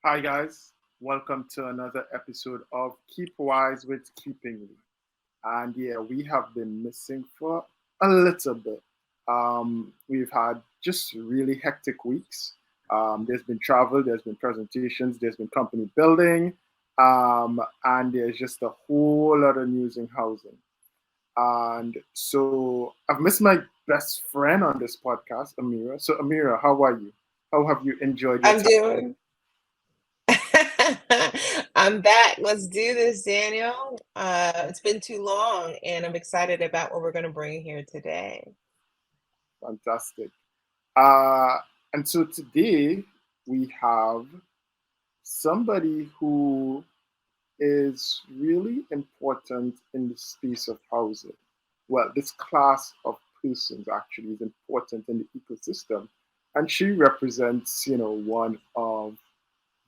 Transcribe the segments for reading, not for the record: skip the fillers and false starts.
Hi guys, welcome to another episode of Keepwize with Keepingly. And yeah, we have been missing for a little bit. We've had just really hectic weeks. There's been travel, there's been presentations, there's been company building, and there's just a whole lot of news in housing. And so I've missed my best friend on this podcast, Amira. So Amira, how are you? How have you enjoyed your I'm time? doing. I'm back. Let's do this, Daniel. It's been too long, and I'm excited about what we're going to bring here today. Fantastic. Uh, and so today we have somebody who is really important in the space of housing. Well, this class of persons actually is important in the ecosystem. And she represents, one of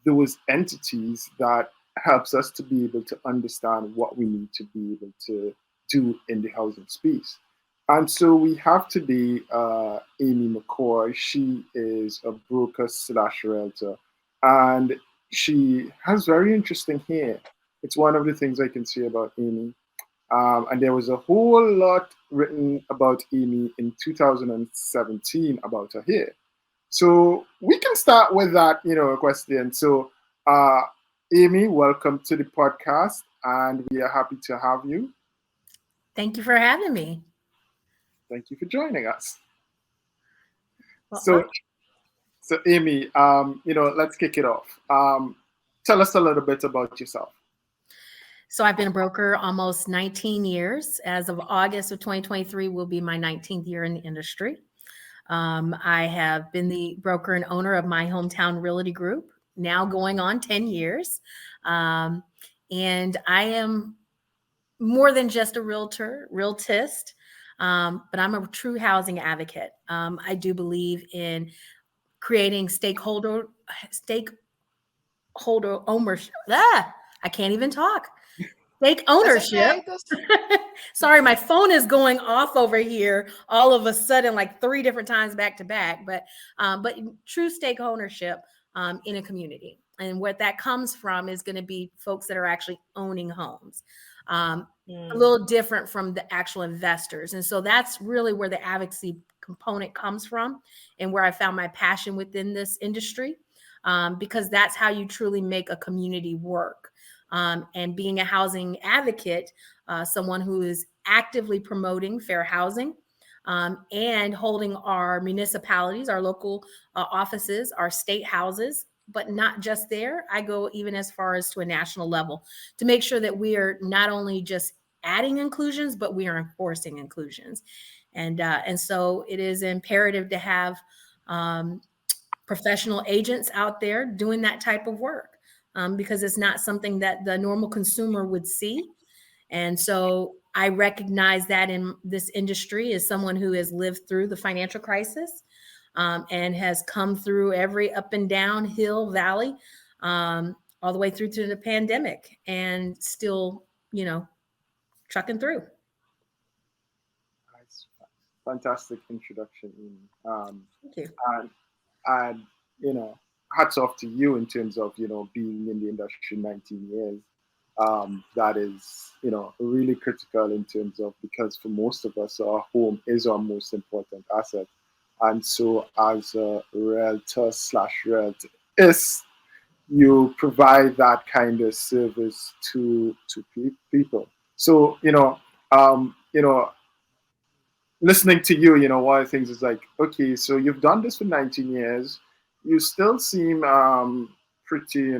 those entities that helps us to be able to understand what we need to be able to do in the housing space. And so we have today Amy McCoy. She is a broker slash realtor, and she has very interesting hair. It's one of the things I can say about Amy. And there was a whole lot written about Amy in 2017 about her hair. So we can start with that, question. So, uh, Amy, welcome to the podcast, and we are happy to have you. Thank you for having me. Thank you for joining us. Well, So, so Amy, let's kick it off. Tell us a little bit about yourself. so I've been a broker almost 19 years. As of August of 2023 will be my 19th year in the industry. I have been the broker and owner of my hometown Realty group, now going on 10 years. And I am more than just a realtist, but I'm a true housing advocate. I do believe in creating stakeholder ownership. I can't even talk. Stake ownership. Sorry, my phone is going off over here all of a sudden, like 3 different times back to back. But true stake ownership in a community, and what that comes from is going to be folks that are actually owning homes. A little different from the actual investors, and so that's really where the advocacy component comes from, and where I found my passion within this industry, because that's how you truly make a community work. And being a housing advocate, someone who is actively promoting fair housing, and holding our municipalities, our local offices, our state houses, but not just there. I go even as far as to a national level to make sure that we are not only just adding inclusions, but we are enforcing inclusions. And so it is imperative to have professional agents out there doing that type of work, because it's not something that the normal consumer would see. And so I recognize that in this industry as someone who has lived through the financial crisis, and has come through every up and down hill, valley, all the way through to the pandemic, and still, trucking through. Nice. Fantastic introduction, Amy. Thank you. And, and, hats off to you in terms of, being in the industry 19 years. That is, really critical in terms of, because for most of us, our home is our most important asset. And so as a realtor slash realtorist, you provide that kind of service to people. So, listening to you, one of the things is like, okay, so you've done this for 19 years. You still seem pretty,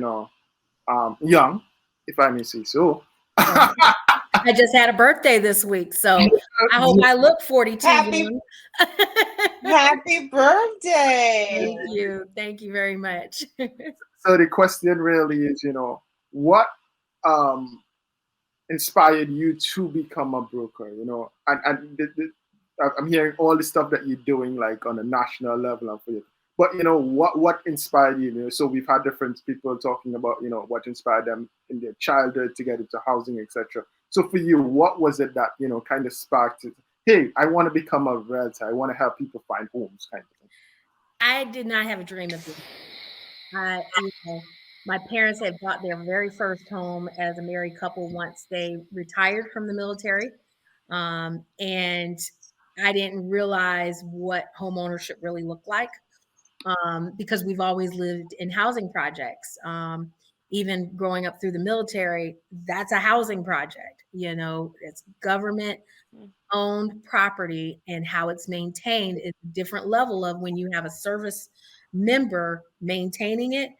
young, if I may say so. I just had a birthday this week, so I hope I look 42. Happy birthday. Thank you very much. So the question really is, what inspired you to become a broker? I'm hearing all the stuff that you're doing, like on a national level, and for you. But what inspired you? So we've had different people talking about what inspired them in their childhood to get into housing, etc. So for you, what was it that kind of sparked it? Hey, I want to become a realtor. I want to help people find homes, kind of thing. I did not have a dream of this. My parents had bought their very first home as a married couple once they retired from the military. And I didn't realize what home ownership really looked like, because we've always lived in housing projects. Even growing up through the military, that's a housing project. You know, it's government owned property, and how it's maintained is a different level of when you have a service member maintaining it,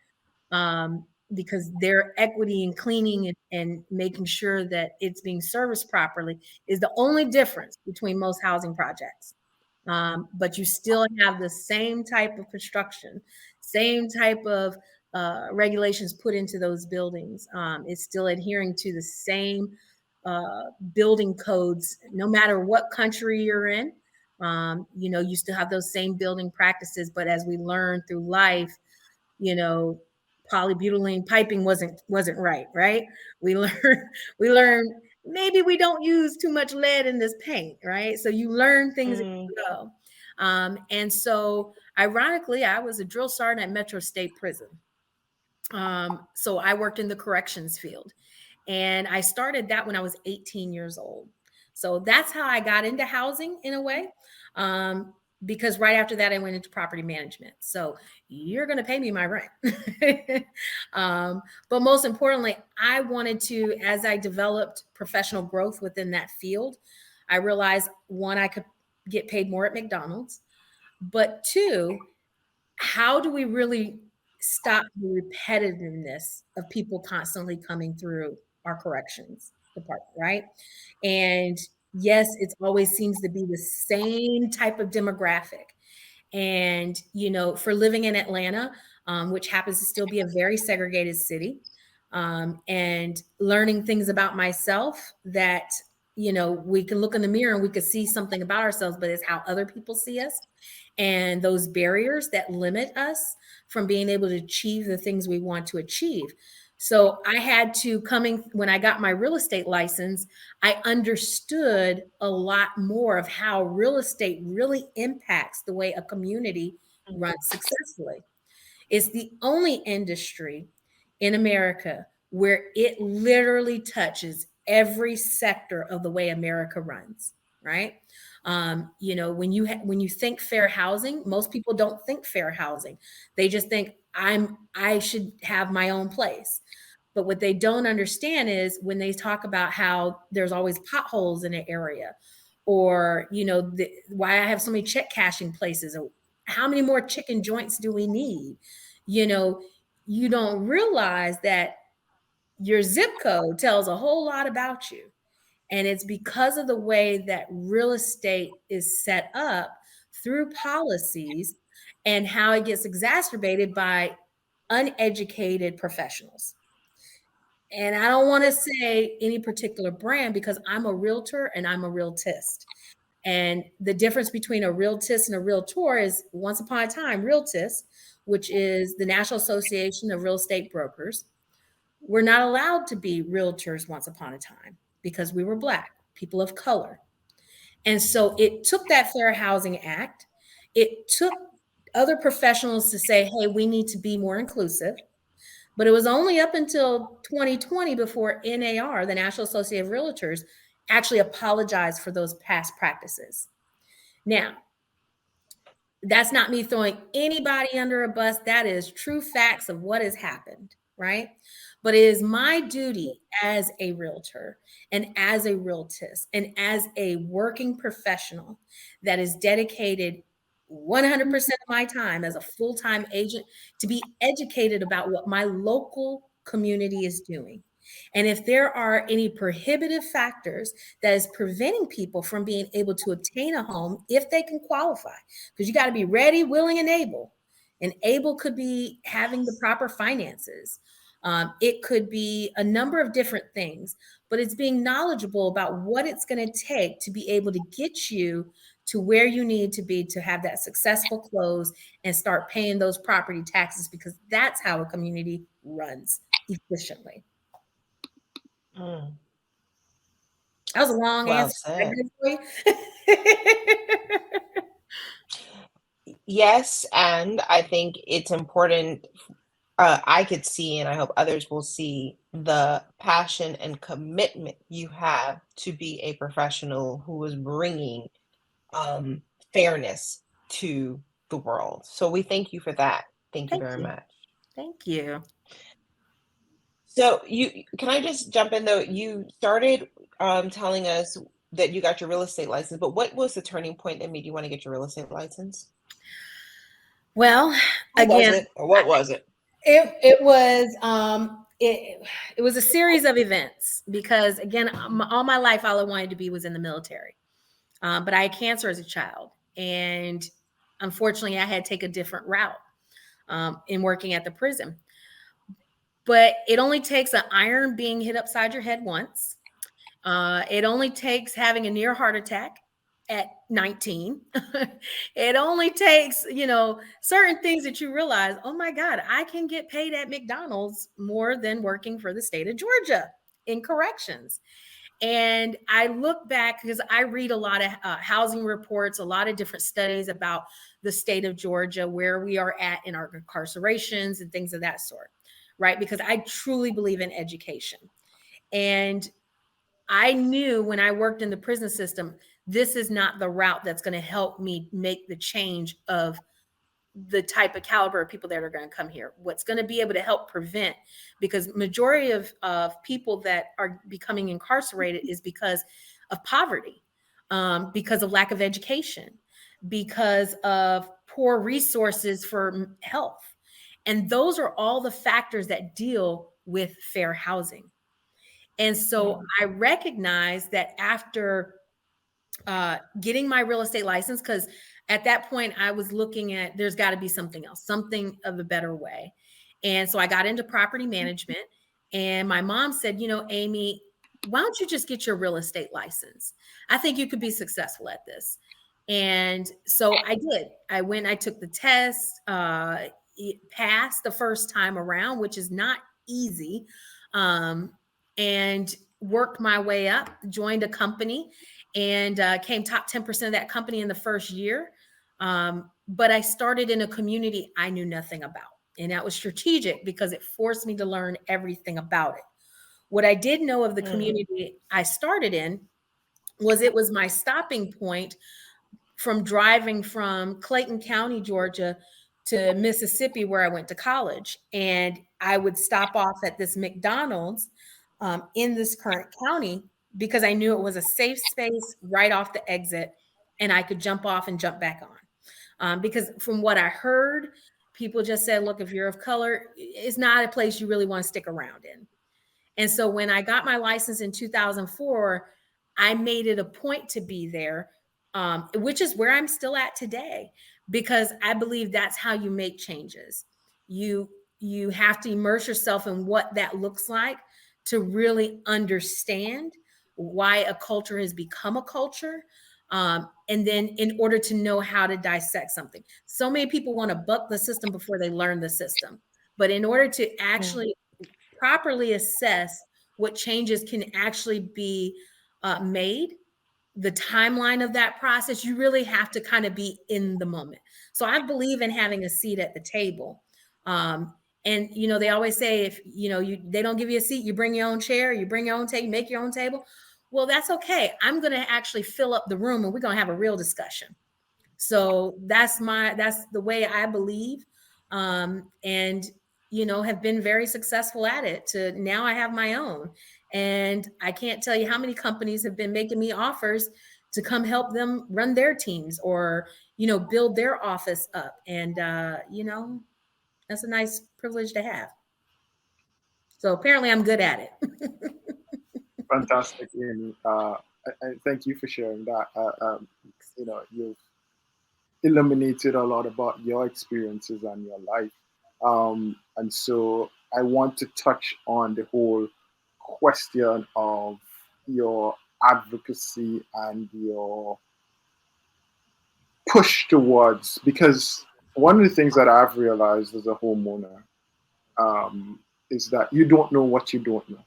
because their equity in cleaning and making sure that it's being serviced properly is the only difference between most housing projects. But you still have the same type of construction, same type of regulations put into those buildings. It's still adhering to the same building codes, no matter what country you're in. You know, you still have those same building practices, but as we learn through life, you know, polybutylene piping wasn't right. We learned maybe we don't use too much lead in this paint, right? So you learn things as you go. And so ironically, I was a drill sergeant at Metro State Prison. So I worked in the corrections field, and I started that when I was 18 years old. So that's how I got into housing in a way. Because right after that, I went into property management. So you're going to pay me my rent. But most importantly, I wanted to, as I developed professional growth within that field, I realized, one, I could get paid more at McDonald's, but two, how do we really stop the repetitiveness of people constantly coming through our corrections department, right? And yes, it always seems to be the same type of demographic. And, you know, for living in Atlanta, which happens to still be a very segregated city, and learning things about myself that, you know, we can look in the mirror and we could see something about ourselves, but it's how other people see us, and those barriers that limit us from being able to achieve the things we want to achieve. So I had to, coming when I got my real estate license, I understood a lot more of how real estate really impacts the way a community runs successfully. It's the only industry in America where it literally touches every sector of the way America runs, right? You know, when you think fair housing, most people don't think fair housing. They just think I should have my own place. But what they don't understand is when they talk about how there's always potholes in an area, or, you know, why I have so many check cashing places, or how many more chicken joints do we need? You know, you don't realize that your zip code tells a whole lot about you. And it's because of the way that real estate is set up through policies, and how it gets exacerbated by uneducated professionals. And I don't want to say any particular brand, because I'm a realtor and I'm a realtist. And the difference between a realtist and a realtor is, once upon a time, realtist, which is the National Association of Real Estate Brokers, we're not allowed to be realtors once upon a time because we were Black, people of color. And so it took that Fair Housing Act. It took other professionals to say, hey, we need to be more inclusive. But it was only up until 2020 before NAR, the National Association of Realtors, actually apologized for those past practices. Now, that's not me throwing anybody under a bus. That is true facts of what has happened, right? But it is my duty as a realtor and as a realtist and as a working professional that is dedicated 100% of my time as a full-time agent to be educated about what my local community is doing. And if there are any prohibitive factors that is preventing people from being able to obtain a home if they can qualify, because you got to be ready, willing, and able. And able could be having the proper finances. It could be a number of different things, but it's being knowledgeable about what it's going to take to be able to get you to where you need to be to have that successful close and start paying those property taxes, because that's how a community runs efficiently. That was a long answer. Yes, and I think it's important I could see, and I hope others will see, the passion and commitment you have to be a professional who is bringing fairness to the world. So we thank you for that. Thank you very much. Thank you. So can I just jump in though? You started telling us that you got your real estate license, but what was the turning point that made you want to get your real estate license? Well, what was it? It was a series of events, because again, all my life, all I wanted to be was in the military. But I had cancer as a child, and unfortunately, I had to take a different route in working at the prison. But it only takes an iron being hit upside your head once. It only takes having a near heart attack at 19. It only takes, certain things that you realize, oh my God, I can get paid at McDonald's more than working for the state of Georgia in corrections. And I look back, because I read a lot of housing reports, a lot of different studies about the state of Georgia, where we are at in our incarcerations and things of that sort, right? Because I truly believe in education. And I knew when I worked in the prison system, this is not the route that's going to help me make the change of the type of caliber of people that are going to come here. What's going to be able to help prevent, because majority of people that are becoming incarcerated is because of poverty, because of lack of education, because of poor resources for health. And those are all the factors that deal with fair housing. And so I recognize that after getting my real estate license, because at that point I was looking at, there's got to be something else, something of a better way. And so I got into property management, and my mom said, Amy, why don't you just get your real estate license? I think you could be successful at this. And so I did. I took the test, it passed the first time around, which is not easy. And worked my way up, joined a company, and came top 10% of that company in the first year. But I started in a community I knew nothing about. And that was strategic, because it forced me to learn everything about it. What I did know of the community I started in was it was my stopping point from driving from Clayton County, Georgia, to Mississippi, where I went to college. And I would stop off at this McDonald's in this current county, because I knew it was a safe space right off the exit, and I could jump off and jump back on. Because from what I heard, people just said, look, if you're of color, it's not a place you really want to stick around in. And so when I got my license in 2004, I made it a point to be there, which is where I'm still at today, because I believe that's how you make changes. You have to immerse yourself in what that looks like to really understand why a culture has become a culture. And then in order to know how to dissect something. So many people want to buck the system before they learn the system. But in order to actually properly assess what changes can actually be made, the timeline of that process, you really have to kind of be in the moment. So I believe in having a seat at the table. And they always say, if they don't give you a seat, you bring your own chair, you bring your own table, you make your own table. Well, that's okay. I'm going to actually fill up the room, and we're going to have a real discussion. So that's the way I believe. And have been very successful at it. To now I have my own. And I can't tell you how many companies have been making me offers to come help them run their teams, or, build their office up. And, that's a nice privilege to have. So apparently I'm good at it. Fantastic, Amy. I thank you for sharing that. You've illuminated a lot about your experiences and your life. And so I want to touch on the whole question of your advocacy and your push towards, because one of the things that I've realized as a homeowner is that you don't know what you don't know.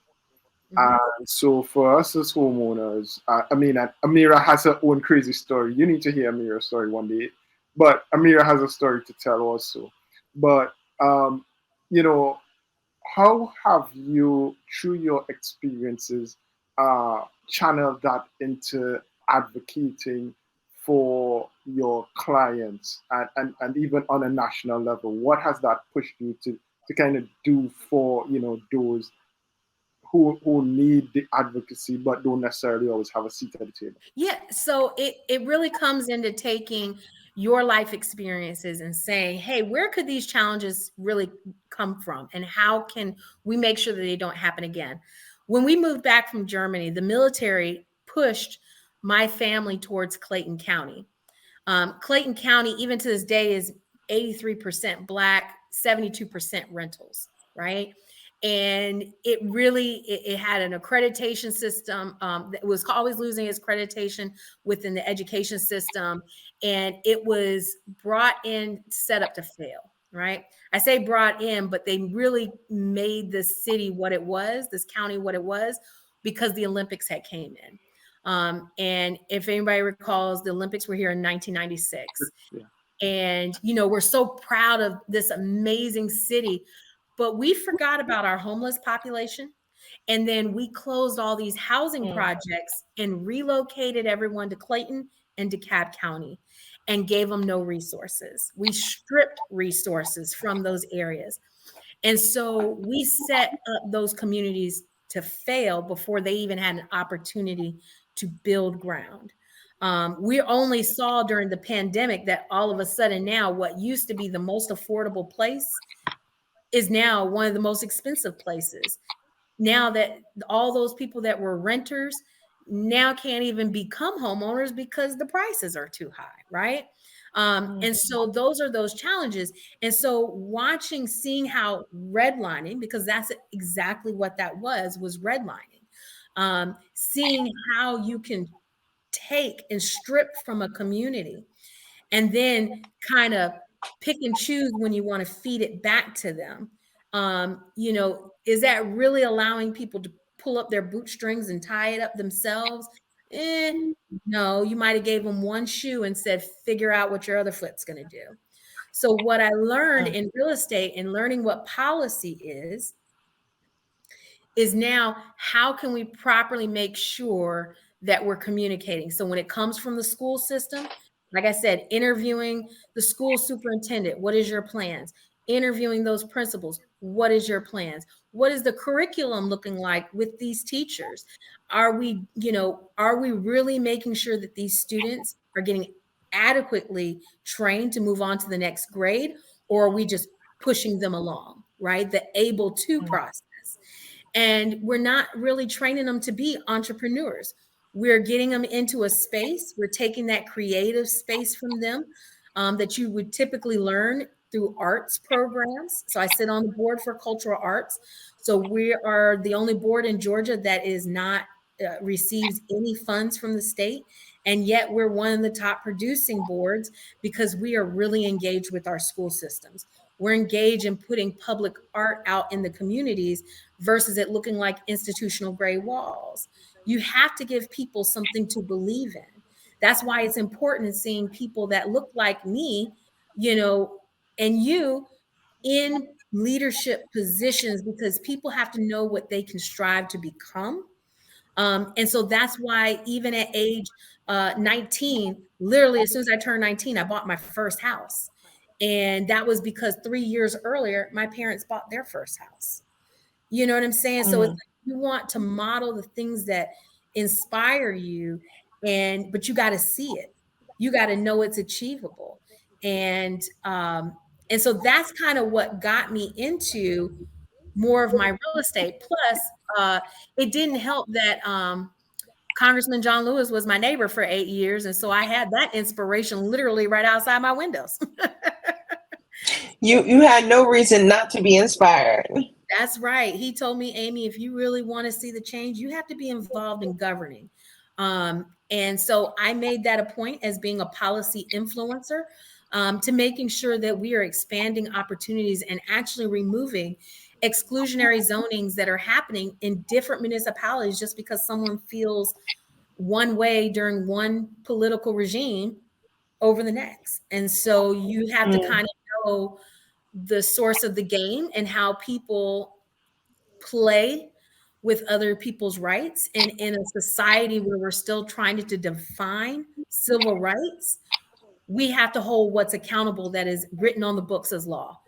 And so for us as homeowners, Amira has her own crazy story. You need to hear Amira's story one day. But Amira has a story to tell also. But you know, how have you, through your experiences, channeled that into advocating for your clients and even on a national level? What has that pushed you to kind of do for, those who need the advocacy but don't necessarily always have a seat at the table? Yeah, so it really comes into taking your life experiences and saying, hey, where could these challenges really come from? And how can we make sure that they don't happen again? When we moved back from Germany, the military pushed my family towards Clayton County. Clayton County, even to this day, is 83% Black, 72% rentals, right? And it had an accreditation system that was always losing its accreditation within the education system. And it was brought in, set up to fail, right? I say brought in, but they really made this city what it was, this county what it was, because the Olympics had came in. And if anybody recalls, the Olympics were here in 1996. Yeah. And, we're so proud of this amazing city, but we forgot about our homeless population. And then we closed all these housing projects and relocated everyone to Clayton and DeKalb County and gave them no resources. We stripped resources from those areas. And so we set up those communities to fail before they even had an opportunity to build ground. We only saw during the pandemic that all of a sudden now what used to be the most affordable place is now one of the most expensive places. Now that all those people that were renters now can't even become homeowners because the prices are too high, right? And so those are those challenges. And so seeing how redlining, because that's exactly what that was redlining. Seeing how you can take and strip from a community and then kind of pick and choose when you want to feed it back to them. Is that really allowing people to pull up their bootstrings and tie it up themselves? No, you might have gave them one shoe and said, figure out what your other foot's going to do. So what I learned in real estate and learning what policy is now how can we properly make sure that we're communicating? So when it comes from the school system, like I said, interviewing the school superintendent, what is your plans? Interviewing those principals, what is your plans? What is the curriculum looking like with these teachers? Are we really making sure that these students are getting adequately trained to move on to the next grade? Or are we just pushing them along, right? The able to process. And we're not really training them to be entrepreneurs. We're getting them into a space. We're taking that creative space from them that you would typically learn through arts programs. So I sit on the board for cultural arts. So we are the only board in Georgia that is not receives any funds from the state. And yet we're one of the top producing boards because we are really engaged with our school systems. We're engaged in putting public art out in the communities versus it looking like institutional gray walls. You have to give people something to believe in. That's why it's important in seeing people that look like me, and you in leadership positions, because people have to know what they can strive to become. And so that's why even at age 19, literally as soon as I turned 19, I bought my first house. And that was because 3 years earlier, my parents bought their first house. You know what I'm saying? So it's like you want to model the things that inspire you, but you got to see it. You got to know it's achievable. And so that's kind of what got me into more of my real estate. Plus, it didn't help that Congressman John Lewis was my neighbor for 8 years. And so I had that inspiration literally right outside my windows. You had no reason not to be inspired. That's right. He told me, Amy, if you really want to see the change, you have to be involved in governing. And so I made that a point as being a policy influencer to making sure that we are expanding opportunities and actually removing exclusionary zonings that are happening in different municipalities just because someone feels one way during one political regime over the next. And so you have to kind of know the source of the game and how people play with other people's rights. And in a society where we're still trying to define civil rights, we have to hold what's accountable that is written on the books as law.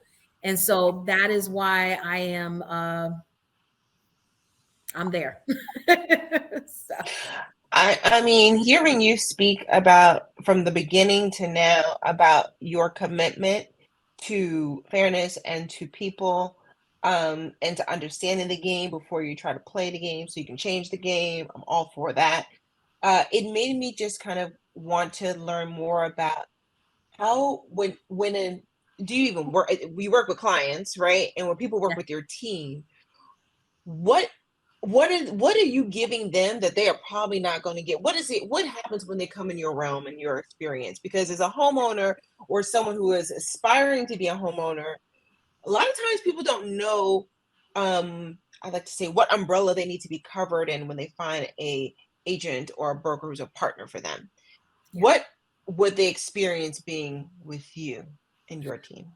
And so that is why I am I'm there. So. I mean, hearing you speak about from the beginning to now about your commitment to fairness and to people, and to understanding the game before you try to play the game so you can change the game. I'm all for that. It made me just kind of want to learn more about how do you even work? We work with clients, right? And when people work with your team, what are you giving them that they are probably not going to get? What happens when they come in your realm and your experience? Because as a homeowner or someone who is aspiring to be a homeowner, a lot of times people don't know, I like to say, what umbrella they need to be covered in when they find a agent or a broker who's a partner for them. Yeah. What would they experience being with you and your team?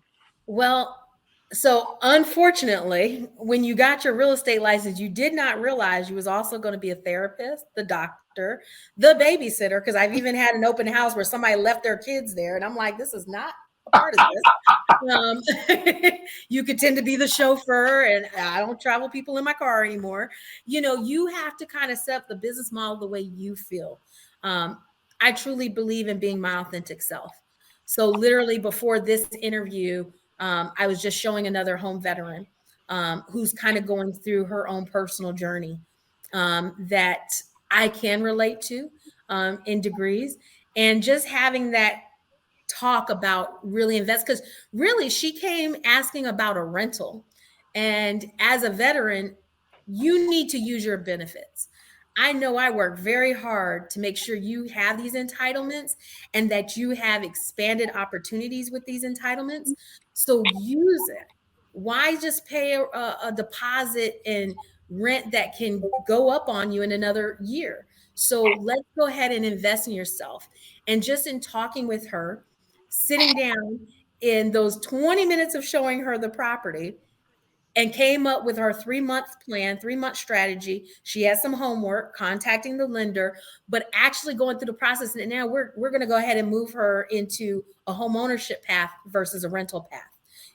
Well, so unfortunately, when you got your real estate license, you did not realize you was also going to be a therapist, the doctor, the babysitter, because I've even had an open house where somebody left their kids there. And I'm like, this is not a part of this. You could tend to be the chauffeur, and I don't travel people in my car anymore. You know, you have to kind of set up the business model the way you feel. I truly believe in being my authentic self. So literally before this interview, I was just showing another home veteran who's kind of going through her own personal journey that I can relate to in degrees. And just having that talk about really invest, because really she came asking about a rental. And as a veteran, you need to use your benefits. I know I work very hard to make sure you have these entitlements and that you have expanded opportunities with these entitlements. So use it. Why just pay a deposit and rent that can go up on you in another year? So let's go ahead and invest in yourself. And just in talking with her, sitting down in those 20 minutes of showing her the property, and came up with her 3-month plan, 3-month strategy. She has some homework, contacting the lender, but actually going through the process. And now we're going to go ahead and move her into a home ownership path versus a rental path.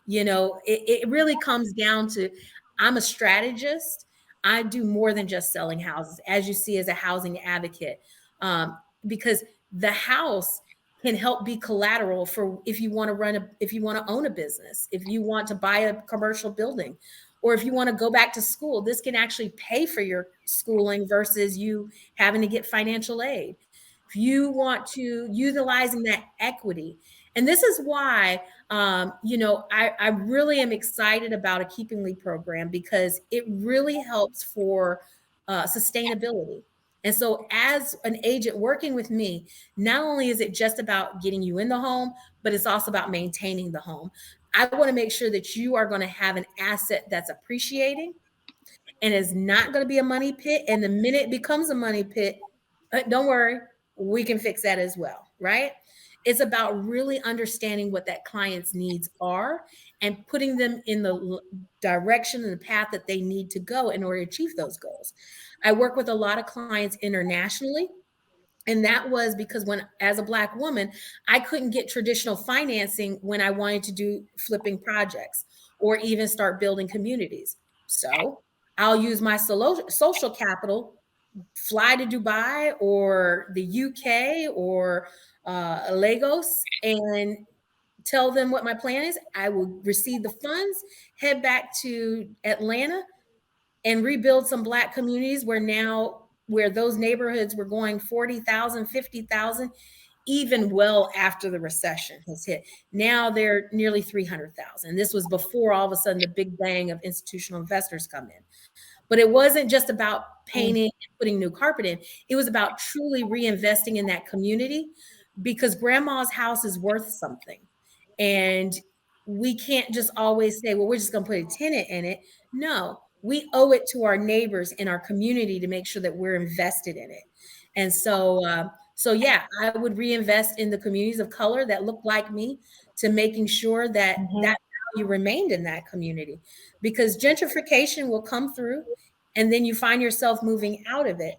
You know, it really comes down to, I'm a strategist. I do more than just selling houses, as you see, as a housing advocate, because the house can help be collateral for if you want to if you want to own a business, if you want to buy a commercial building, or if you want to go back to school. This can actually pay for your schooling versus you having to get financial aid. If you want to utilizing that equity. And this is why, I really am excited about a Keepwize program, because it really helps for sustainability. And so as an agent working with me, not only is it just about getting you in the home, but it's also about maintaining the home. I want to make sure that you are going to have an asset that's appreciating and is not going to be a money pit. And the minute it becomes a money pit, don't worry, we can fix that as well, right? It's about really understanding what that client's needs are and putting them in the direction and the path that they need to go in order to achieve those goals. I work with a lot of clients internationally. And that was because as a Black woman, I couldn't get traditional financing when I wanted to do flipping projects or even start building communities. So I'll use my social capital, fly to Dubai or the UK or Lagos, and tell them what my plan is. I will receive the funds, head back to Atlanta, and rebuild some Black communities where those neighborhoods were going 40,000, 50,000, even well after the recession has hit. Now they're nearly 300,000. This was before all of a sudden the big bang of institutional investors come in. But it wasn't just about painting and putting new carpet in. It was about truly reinvesting in that community, because grandma's house is worth something. And we can't just always say, well, we're just going to put a tenant in it. No, we owe it to our neighbors in our community to make sure that we're invested in it. And so yeah, I would reinvest in the communities of color that look like me, to making sure that that you remained in that community, because gentrification will come through and then you find yourself moving out of it.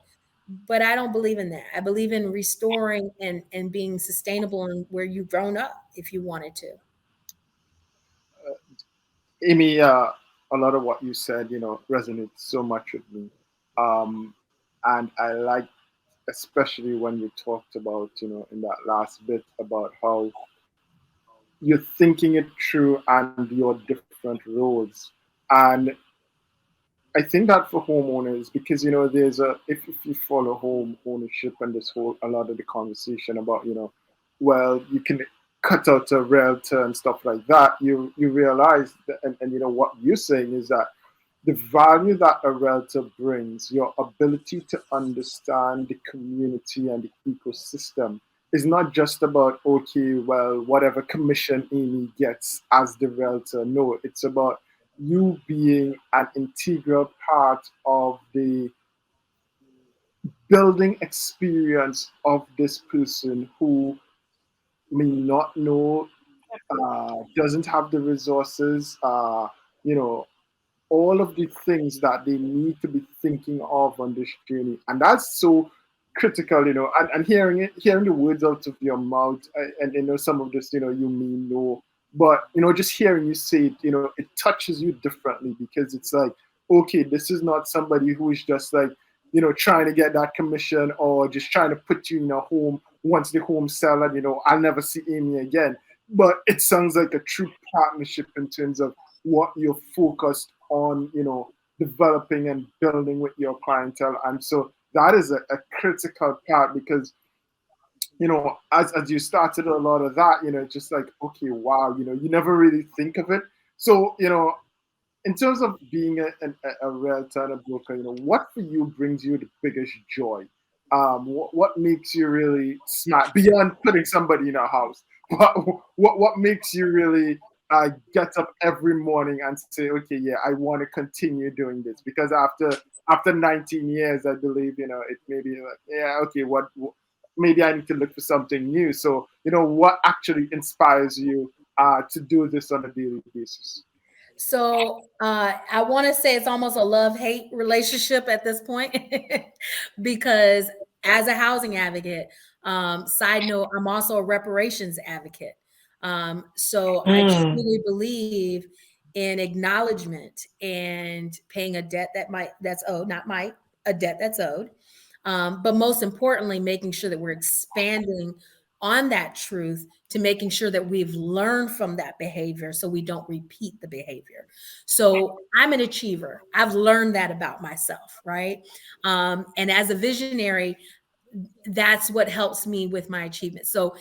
But I don't believe in that. I believe in restoring and being sustainable in where you've grown up if you wanted to. Amy, a lot of what you said, resonates so much with me. Um, and I like, especially when you talked about, in that last bit about how you're thinking it through and your different roles. And I think that for homeowners, because there's if you follow home ownership and this whole a lot of the conversation about well, you can cut out a realtor and stuff like that. You realize that, and what you're saying is that the value that a realtor brings, your ability to understand the community and the ecosystem, is not just about, okay, well, whatever commission Amy gets as the realtor. No, it's about you being an integral part of the building experience of this person who may not know, doesn't have the resources, you know, all of the things that they need to be thinking of on this journey. And that's so critical, and hearing the words out of your mouth, and some of this, you may know, but just hearing you say it, it touches you differently, because it's like, okay, this is not somebody who is just like, trying to get that commission, or just trying to put you in a home once the home sell, and I'll never see Amy again. But it sounds like a true partnership in terms of what you're focused on, developing and building with your clientele. And so that is a critical part, because, as you started a lot of that, just like, okay, wow, you never really think of it. So, in terms of being a realtor and a broker, what for you brings you the biggest joy? What makes you really smart beyond putting somebody in a house? What makes you really get up every morning and say, okay, yeah, I want to continue doing this? Because after 19 years, I believe, it may be like, yeah, okay, maybe I need to look for something new. So, what actually inspires you to do this on a daily basis? So I want to say it's almost a love-hate relationship at this point, because as a housing advocate, side note, I'm also a reparations advocate. So I truly believe in acknowledgement and paying a debt that's owed, not might, a debt that's owed. But most importantly, making sure that we're expanding on that truth to making sure that we've learned from that behavior so we don't repeat the behavior. So I'm an achiever. I've learned that about myself, right? And as a visionary, that's what helps me with my achievement. So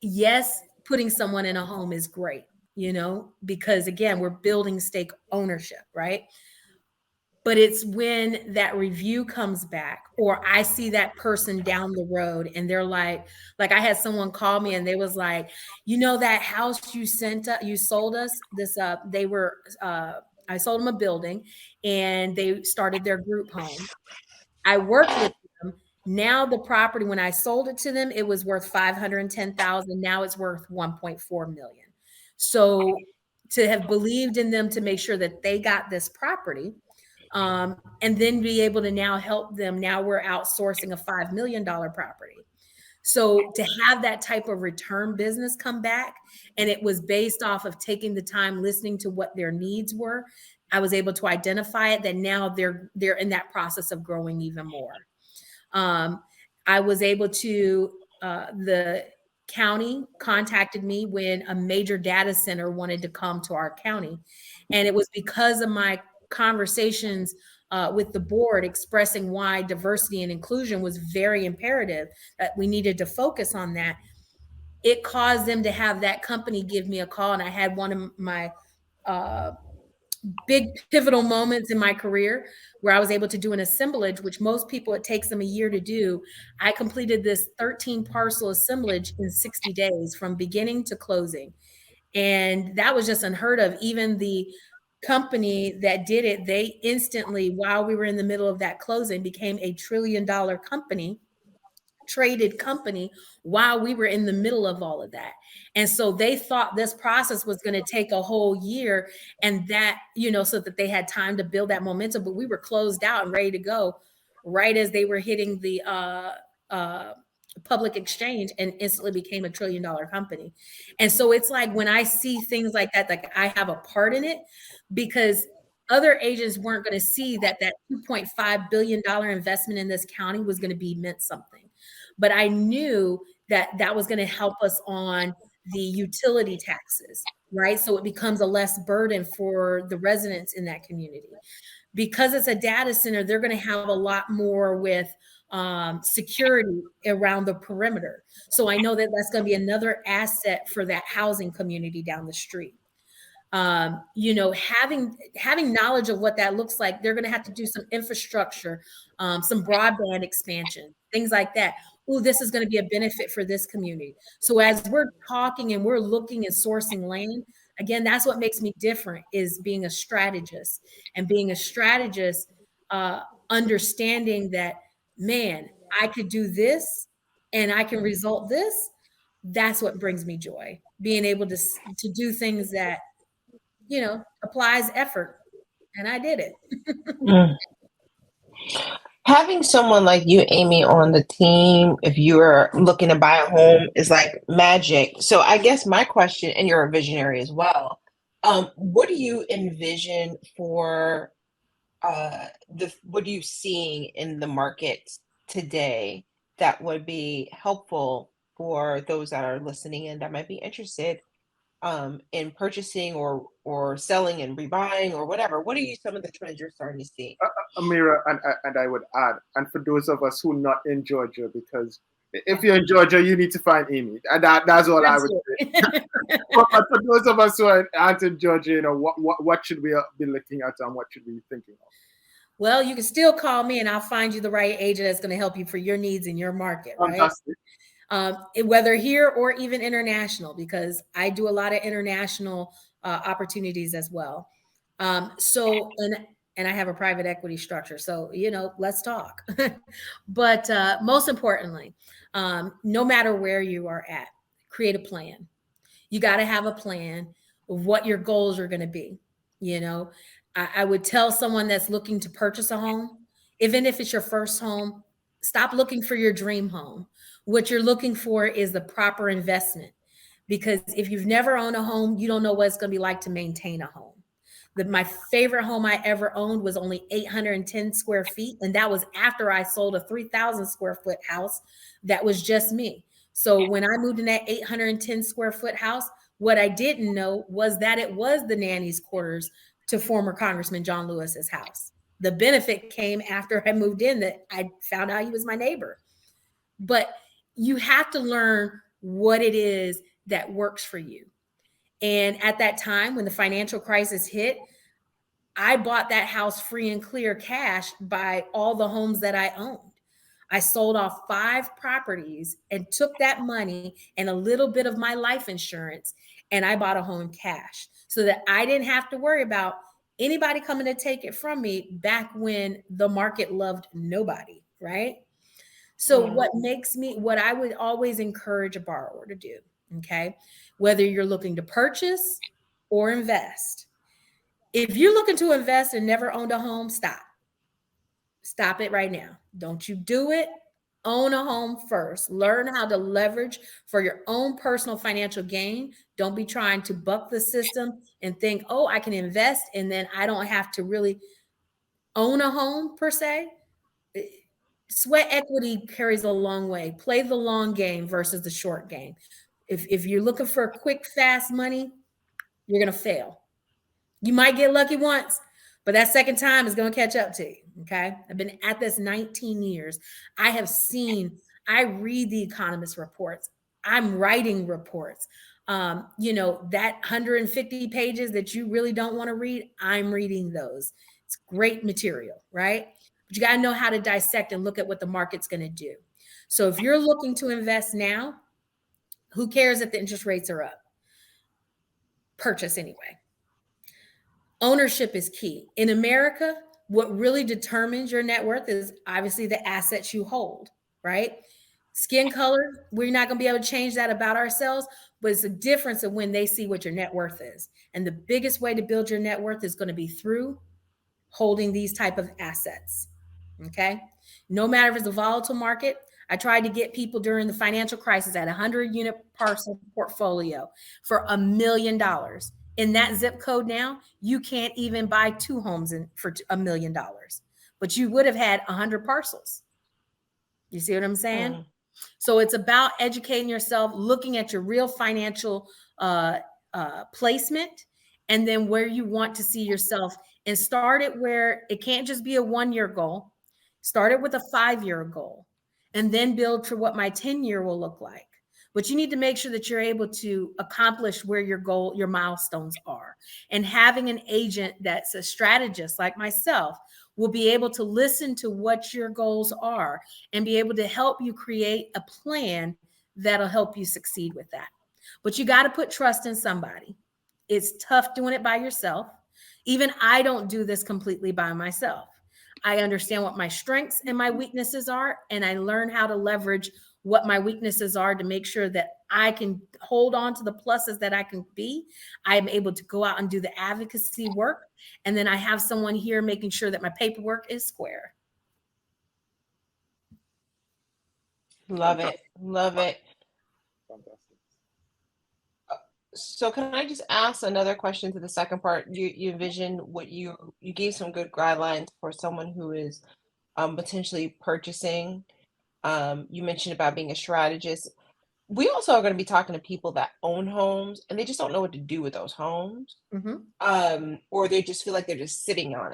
yes, putting someone in a home is great, because again, we're building stake ownership, right? But it's when that review comes back, or I see that person down the road and they're like I had someone call me and they was like, that house you sold us this, I sold them a building and they started their group home. I worked with them. Now the property, when I sold it to them, it was worth 510,000. Now it's worth 1.4 million. So to have believed in them to make sure that they got this property, and then be able to now help them. Now we're outsourcing a $5 million property. So to have that type of return business come back, and it was based off of taking the time, listening to what their needs were, I was able to identify it, that now they're in that process of growing even more. I was able to, the county contacted me when a major data center wanted to come to our county. And it was because of my conversations with the board expressing why diversity and inclusion was very imperative, that we needed to focus on that. It caused them to have that company give me a call. And I had one of my big pivotal moments in my career where I was able to do an assemblage, which most people, it takes them a year to do. I completed this 13 parcel assemblage in 60 days from beginning to closing. And that was just unheard of. Even the company that did it, they instantly, while we were in the middle of that closing, became a $1 trillion company. traded company while we were in the middle of all of that. And so they thought this process was going to take a whole year, and that, so that they had time to build that momentum. But we were closed out and ready to go right as they were hitting the public exchange, and instantly became $1 trillion company. And so it's like, when I see things like that, like I have a part in it, because other agents weren't going to see that $2.5 billion investment in this county was going to be meant something. But I knew that was going to help us on the utility taxes, right? So it becomes a less burden for the residents in that community. Because it's a data center, they're going to have a lot more with security around the perimeter. So I know that that's going to be another asset for that housing community down the street. Having knowledge of what that looks like, they're going to have to do some infrastructure, some broadband expansion, things like that. Oh, this is going to be a benefit for this community. So as we're talking and we're looking and sourcing land, again, that's what makes me different, is being a strategist, and being a strategist, understanding that, man, I could do this and I can result this. That's what brings me joy, being able to do things that, applies effort. And I did it. Having someone like you, Amy, on the team, if you're looking to buy a home, is like magic. So I guess my question, and you're a visionary as well, what do you envision for what are you seeing in the market today that would be helpful for those that are listening and that might be interested in purchasing or selling and rebuying or whatever? What are some of the trends you're starting to see? Amira, and I would add, and for those of us who are not in Georgia, because if you're in Georgia, you need to find Amy, and that's all I would say. But for those of us who aren't in Georgia, what should we be looking at, and what should we be thinking of? Well, you can still call me, and I'll find you the right agent that's going to help you for your needs in your market, right? Fantastic. Whether here or even international, because I do a lot of international opportunities as well. And I have a private equity structure. So, let's talk. But most importantly, no matter where you are at, create a plan. You got to have a plan of what your goals are going to be. I would tell someone that's looking to purchase a home, even if it's your first home, stop looking for your dream home. What you're looking for is the proper investment. Because if you've never owned a home, you don't know what it's going to be like to maintain a home. My favorite home I ever owned was only 810 square feet. And that was after I sold a 3,000 square foot house that was just me. So when I moved in that 810 square foot house, what I didn't know was that it was the nanny's quarters to former Congressman John Lewis's house. The benefit came after I moved in, that I found out he was my neighbor. But you have to learn what it is that works for you. And at that time, when the financial crisis hit, I bought that house free and clear cash by all the homes that I owned. I sold off 5 properties and took that money and a little bit of my life insurance, and I bought a home cash so that I didn't have to worry about anybody coming to take it from me back when the market loved nobody, right? So what I would always encourage a borrower to do, okay, whether you're looking to purchase or invest, if you're looking to invest and never owned a home, stop it right now. Don't you do it. Own a home first. Learn how to leverage for your own personal financial gain. Don't be trying to buck the system and think, oh, I can invest and then I don't have to really own a home per se. Sweat equity carries a long way. Play the long game versus the short game. If you're looking for quick, fast money, you're going to fail. You might get lucky once, but that second time is going to catch up to you. Okay. I've been at this 19 years. I read the economist reports. I'm writing reports. That 150 pages that you really don't want to read, I'm reading those. It's great material, right? But you got to know how to dissect and look at what the market's going to do. So if you're looking to invest now, who cares if the interest rates are up? Purchase anyway. Ownership is key. In America, what really determines your net worth is obviously the assets you hold, right? Skin color, we're not going to be able to change that about ourselves, but it's a difference of when they see what your net worth is. And the biggest way to build your net worth is going to be through holding these type of assets. Okay. No matter if it's a volatile market, I tried to get people during the financial crisis at 100-unit parcel portfolio for $1 million. In that zip code now, you can't even buy 2 homes for $1 million, but you would have had 100 parcels. You see what I'm saying? So it's about educating yourself, looking at your real financial placement, and then where you want to see yourself, and start it where it can't just be a 1-year goal. Start it with a 5-year goal, and then build to what my 10-year will look like. But you need to make sure that you're able to accomplish where your goal, your milestones are. And having an agent that's a strategist like myself will be able to listen to what your goals are and be able to help you create a plan that'll help you succeed with that. But you got to put trust in somebody. It's tough doing it by yourself. Even I don't do this completely by myself. I understand what my strengths and my weaknesses are, and I learn how to leverage what my weaknesses are to make sure that I can hold on to the pluses that I can be. I'm able to go out and do the advocacy work. And then I have someone here making sure that my paperwork is square. Love it. Love it. Fantastic. So can I just ask another question to the second part? You envision what you gave some good guidelines for someone who is potentially purchasing. You mentioned about being a strategist. We also are going to be talking to people that own homes and they just don't know what to do with those homes. Or they just feel like they're just sitting on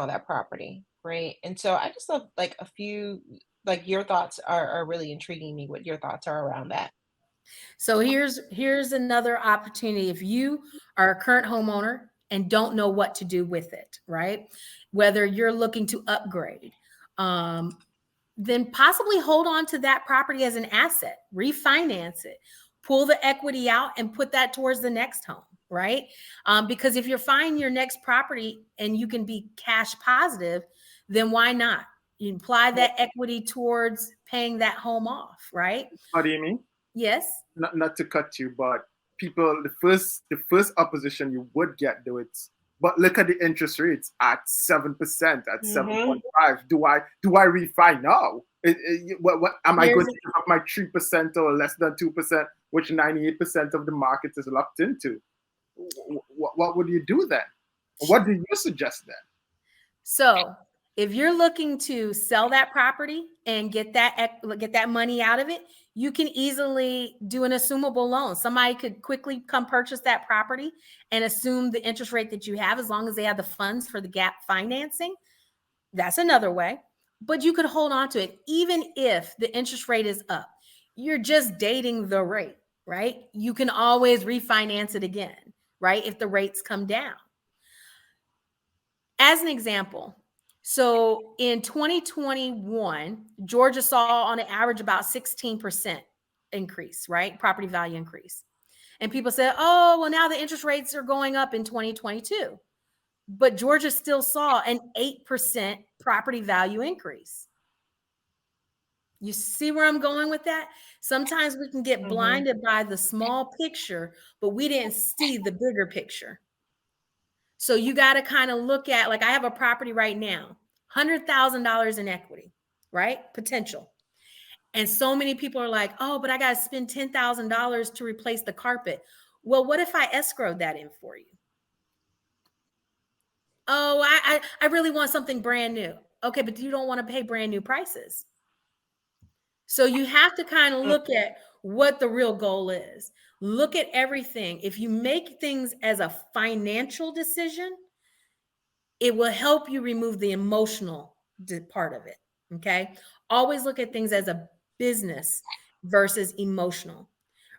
that property, right? And so I just love like a few, like your thoughts are really intriguing me, what your thoughts are around that. So here's another opportunity. If you are a current homeowner and don't know what to do with it, right? Whether you're looking to upgrade, then possibly hold on to that property as an asset, refinance it, pull the equity out and put that towards the next home, right? Because if you're finding your next property and you can be cash positive, then why not? You apply that equity towards paying that home off, right? What do you mean? Yes. Not to cut you, but people, the first opposition you would get, though, it's, but look at the interest rates at 7%, at 7.5. Do I refi now? What am I going to give up my 3% or less than 2%, which 98% of the market is locked into? What would you do then? What do you suggest then? So if you're looking to sell that property and get that money out of it, you can easily do an assumable loan. Somebody could quickly come purchase that property and assume the interest rate that you have, as long as they have the funds for the gap financing. That's another way. But you could hold on to it even if the interest rate is up. You're just dating the rate, right? You can always refinance it again, right? If the rates come down. As an example, so in 2021, Georgia saw on an average about 16% increase, right? Property value increase. And people said, oh, well, now the interest rates are going up in 2022. But Georgia still saw an 8% property value increase. You see where I'm going with that? Sometimes we can get blinded by the small picture, but we didn't see the bigger picture. So you got to kind of look at, like, I have a property right now, $100,000 in equity, right? Potential. And so many people are like, oh, but I got to spend $10,000 to replace the carpet. Well, what if I escrowed that in for you? Oh, I really want something brand new. Okay, but you don't want to pay brand new prices. So you have to kind of look at what the real goal is. Look at everything. If you make things as a financial decision, it will help you remove the emotional part of it. Okay. Always look at things as a business versus emotional,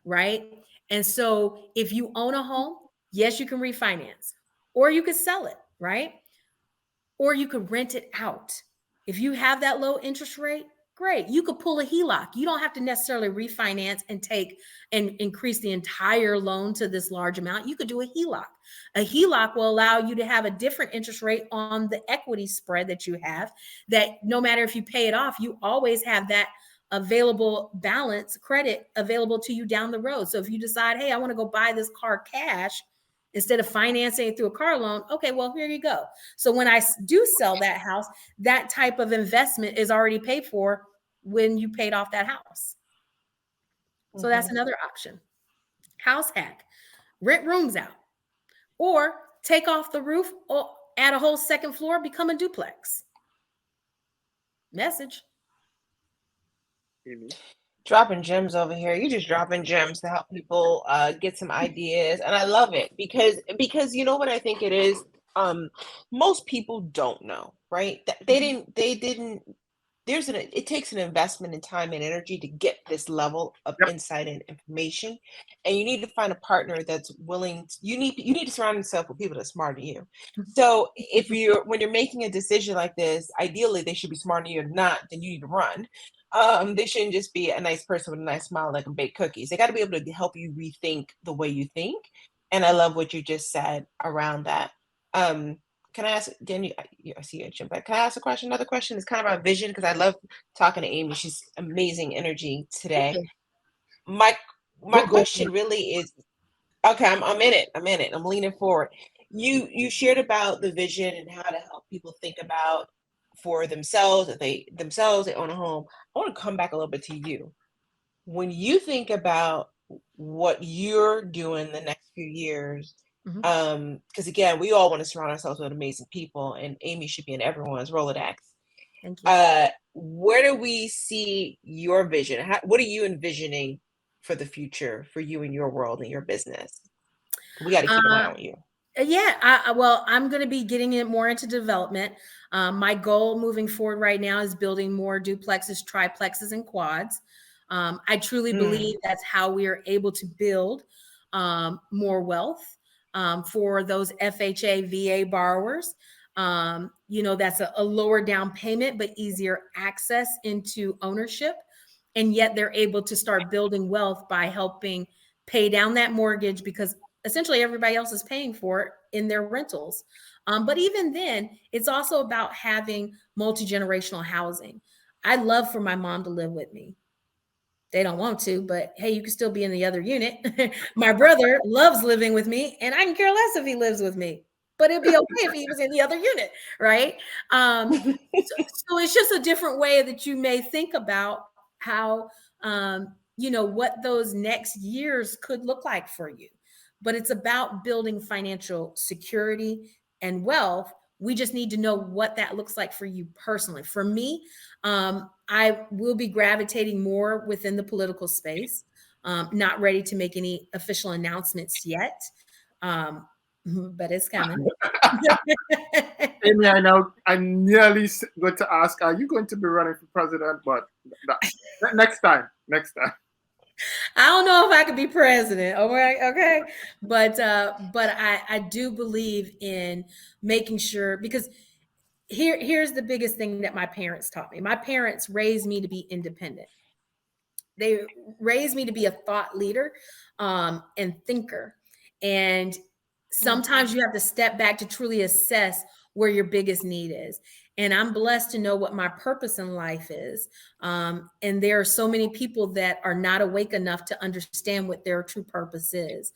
right? And so if you own a home, yes, you can refinance, or you could sell it, right? Or you could rent it out. If you have that low interest rate, great. You could pull a HELOC. You don't have to necessarily refinance and take and increase the entire loan to this large amount. You could do a HELOC. A HELOC will allow you to have a different interest rate on the equity spread that you have, that no matter if you pay it off, you always have that available balance credit available to you down the road. So if you decide, hey, I want to go buy this car cash instead of financing it through a car loan, okay, well, here you go. So when I do sell that house, that type of investment is already paid for when you paid off that house. So that's another option. House hack: rent rooms out, or take off the roof or add a whole second floor, become a duplex. Message. Amy. Dropping gems over here. You're just dropping gems to help people get some ideas, and I love it because you know what I think it is. Most people don't know, right? They didn't. It takes an investment in time and energy to get this level of insight and information, and you need to find a partner that's willing. You need to surround yourself with people that are smarter than you. So when you're making a decision like this, ideally they should be smarter than you. If not, then you need to run. They shouldn't just be a nice person with a nice smile that can bake cookies. They got to be able to help you rethink the way you think. And I love what you just said around that. Can I ask again? I see you, Jim, but can I ask a question? Another question is kind of about vision, because I love talking to Amy. She's amazing energy today. My question really is, okay, I'm in it. I'm leaning forward. You shared about the vision and how to help people think about for themselves, if they own a home. I want to come back a little bit to you. When you think about what you're doing the next few years, because again, we all want to surround ourselves with amazing people, and Amy should be in everyone's Rolodex. Thank you. Where do we see your vision? What are you envisioning for the future for you and your world and your business? We got to keep an eye on you. Yeah, well, I'm going to be getting it more into development. My goal moving forward right now is building more duplexes, triplexes, and quads. I truly believe that's how we are able to build more wealth for those FHA, VA borrowers. That's a lower down payment, but easier access into ownership. And yet they're able to start building wealth by helping pay down that mortgage, because essentially everybody else is paying for it in their rentals. But even then, it's also about having multi-generational housing. I'd love for my mom to live with me. They don't want to, but hey, you can still be in the other unit. My brother loves living with me, and I can care less if he lives with me, but it'd be okay if he was in the other unit, right? So it's just a different way that you may think about how, what those next years could look like for you. But it's about building financial security and wealth. We just need to know what that looks like for you personally. For me, I will be gravitating more within the political space. Not ready to make any official announcements yet, but it's coming. Amy, I nearly going to ask, are you going to be running for president? But next time. I don't know if I could be president. Okay. But I do believe in making sure, because here's the biggest thing that my parents taught me. My parents raised me to be independent. They raised me to be a thought leader and thinker. And sometimes you have to step back to truly assess where your biggest need is. And I'm blessed to know what my purpose in life is. And there are so many people that are not awake enough to understand what their true purpose is.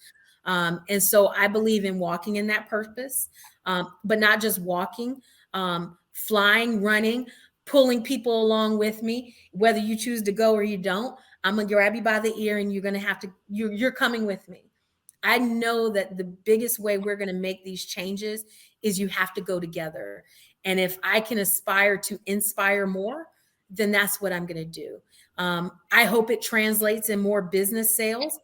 And so I believe in walking in that purpose, but not just walking, flying, running, pulling people along with me, whether you choose to go or you don't. I'm going to grab you by the ear, and you're going to have to, you're coming with me. I know that the biggest way we're going to make these changes is you have to go together. And if I can aspire to inspire more, then that's what I'm going to do. I hope it translates in more business sales,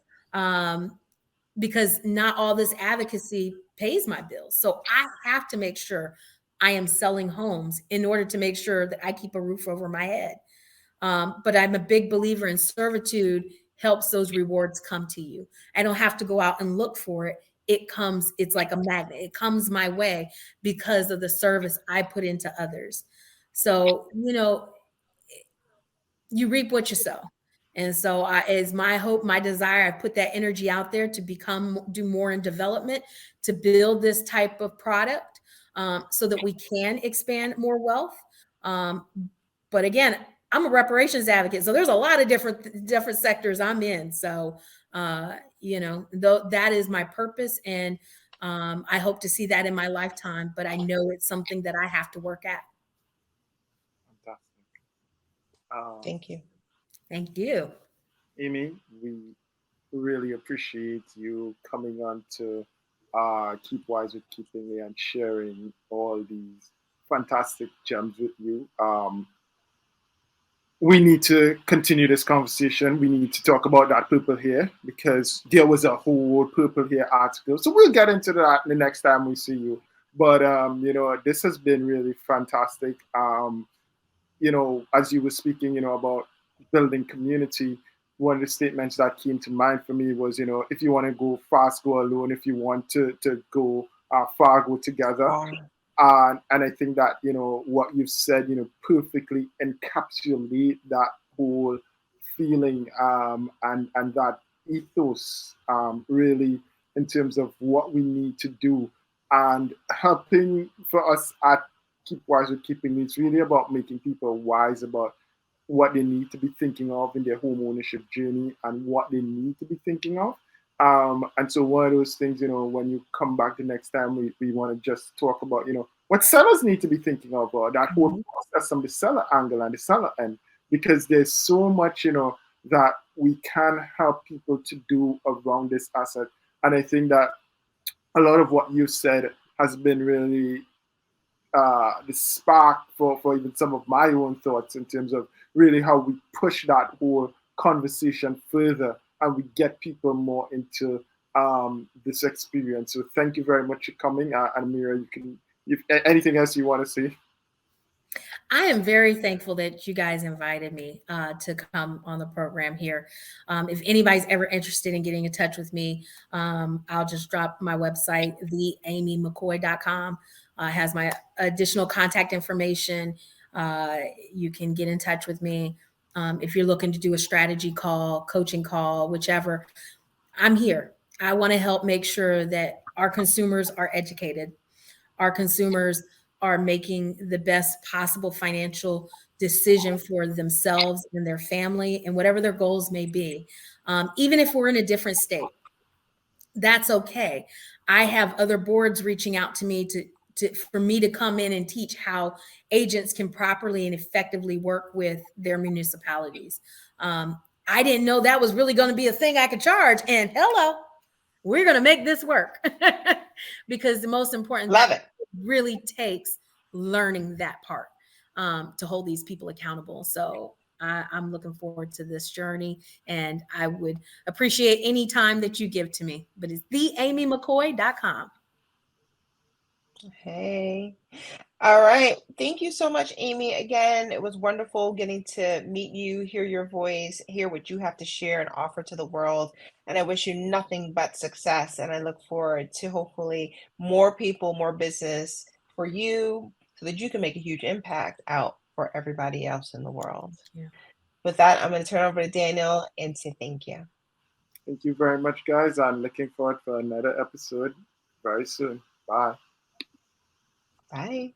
because not all this advocacy pays my bills. So I have to make sure I am selling homes in order to make sure that I keep a roof over my head. But I'm a big believer in servitude helps those rewards come to you. I don't have to go out and look for it. It comes, it's like a magnet. It comes my way because of the service I put into others. So, you reap what you sow. And so is my hope, my desire, I put that energy out there to do more in development, to build this type of product so that we can expand more wealth. But again, I'm a reparations advocate. So there's a lot of different sectors I'm in. So, you know, that is my purpose. And I hope to see that in my lifetime, but I know it's something that I have to work at. Fantastic. Thank you. Thank you. Amy, we really appreciate you coming on to Keepwize with Keeping Me and sharing all these fantastic gems with you. We need to continue this conversation. We need to talk about that purple hair because there was a whole purple hair article. So we'll get into that the next time we see you. But you know, this has been really fantastic. You know, as you were speaking, you know, about building community, one of the statements that came to mind for me was, you know, if you want to go fast, go alone. If you want to go far, go together. And I think that, you know, what you've said, you know, perfectly encapsulate that whole feeling and that ethos really in terms of what we need to do and helping for us at Keepwize with Keeping. It's really about making people wise about what they need to be thinking of in their home ownership journey and what they need to be thinking of. And so one of those things, you know, when you come back the next time, we want to just talk about, you know, what sellers need to be thinking of, or that whole process from the seller angle and the seller end, because there's so much, you know, that we can help people to do around this asset. And I think that a lot of what you said has been really the spark for even some of my own thoughts in terms of really how we push that whole conversation further and we get people more into this experience. So thank you very much for coming. And Mira, you can, if anything else you want to say. I am very thankful that you guys invited me to come on the program here. If anybody's ever interested in getting in touch with me, I'll just drop my website, theamymccoy.com. Has my additional contact information. You can get in touch with me. If you're looking to do a strategy call, coaching call, whichever, I'm here. I want to help make sure that our consumers are educated. Our consumers are making the best possible financial decision for themselves and their family and whatever their goals may be. Even if we're in a different state, that's okay. I have other boards reaching out to me for me to come in and teach how agents can properly and effectively work with their municipalities. I didn't know that was really going to be a thing I could charge. And hello, we're going to make this work because the most important thing really takes learning that part to hold these people accountable. So I'm looking forward to this journey, and I would appreciate any time that you give to me. But it's theamymccoy.com. Hey. All right. Thank you so much, Amy. Again, it was wonderful getting to meet you, hear your voice, hear what you have to share and offer to the world. And I wish you nothing but success. And I look forward to hopefully more people, more business for you so that you can make a huge impact out for everybody else in the world. Yeah. With that, I'm going to turn over to Daniel and say thank you. Thank you very much, guys. I'm looking forward for another episode very soon. Bye. Bye.